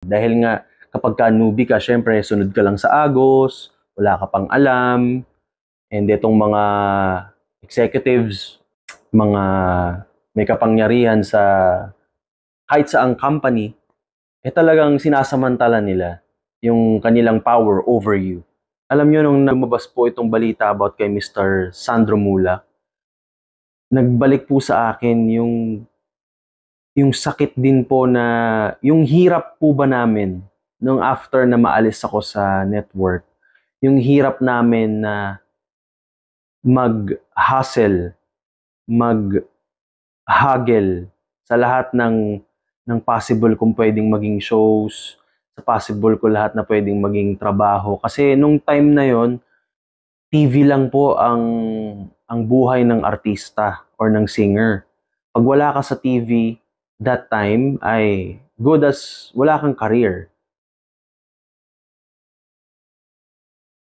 Dahil nga kapag ka newbie ka, syempre sunod ka lang sa agos, wala ka pang alam, and itong mga executives, mga may kapangyarihan sa kahit saang company, talagang sinasamantala nila yung kanilang power over you. Alam nyo, nung lumabas po itong balita about kay Mr. Sandro Mulak, nagbalik po sa akin yung sakit din po na, yung hirap po ba namin nung after na maalis ako sa network, yung hirap namin na mag-hustle, mag-haggle sa lahat ng possible kung pwedeng maging shows, sa possible ko lahat na pwedeng maging trabaho. Kasi nung time na yon, TV lang po ang buhay ng artista or ng singer. Pag wala ka sa TV, that time ay good as wala kang career.